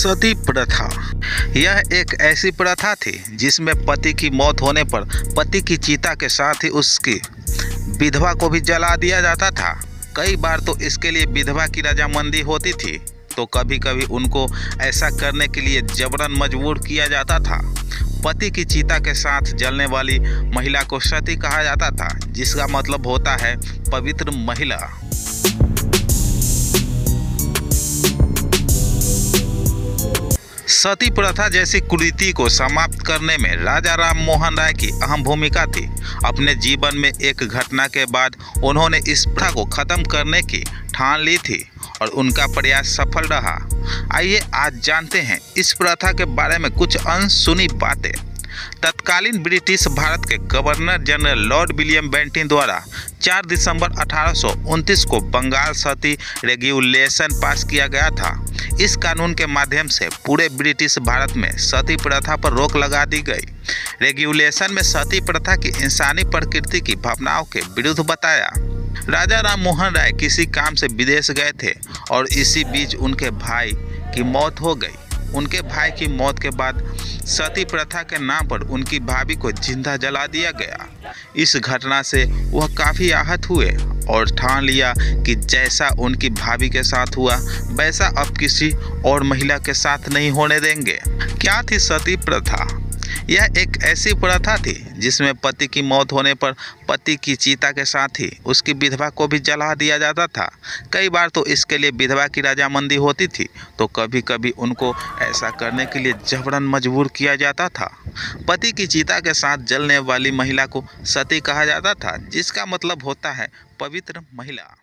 सती प्रथा। यह एक ऐसी प्रथा थी जिसमें पति की मौत होने पर पति की चिता के साथ ही उसकी विधवा को भी जला दिया जाता था। कई बार तो इसके लिए विधवा की रजामंदी होती थी, तो कभी कभी उनको ऐसा करने के लिए जबरन मजबूर किया जाता था। पति की चिता के साथ जलने वाली महिला को सती कहा जाता था, जिसका मतलब होता है पवित्र महिला। सती प्रथा जैसी कुरीति को समाप्त करने में राजा राम मोहन राय की अहम भूमिका थी। अपने जीवन में एक घटना के बाद उन्होंने इस प्रथा को खत्म करने की ठान ली थी और उनका प्रयास सफल रहा। आइए आज जानते हैं इस प्रथा के बारे में कुछ अनसुनी बातें। तत्कालीन ब्रिटिश भारत के governor general Lord William Bentinck द्वारा 4 दिसंबर 1829 को बंगाल सती रेगुलेशन पास किया गया था। इस कानून के माध्यम से पूरे ब्रिटिश भारत में सती प्रथा पर रोक लगा दी गई। रेगुलेशन में सती प्रथा की इंसानी प्रकृति की भावनाओं के विरुद्ध बताया। राजा राम मोहन राय किसी काम से विदेश गए थे और इसी बीच उनके भाई की मौत हो गई। उनके भाई की मौत के बाद सती प्रथा के नाम पर उनकी भाभी को जिंदा जला दिया गया। इस घटना से वह काफ़ी आहत हुए और ठान लिया कि जैसा उनकी भाभी के साथ हुआ वैसा अब किसी और महिला के साथ नहीं होने देंगे। क्या थी सती प्रथा? यह एक ऐसी प्रथा थी जिसमें पति की मौत होने पर पति की चिता के साथ ही उसकी विधवा को भी जला दिया जाता था। कई बार तो इसके लिए विधवा की रजामंदी होती थी, तो कभी कभी उनको ऐसा करने के लिए जबरन मजबूर किया जाता था। पति की चिता के साथ जलने वाली महिला को सती कहा जाता था, जिसका मतलब होता है पवित्र महिला।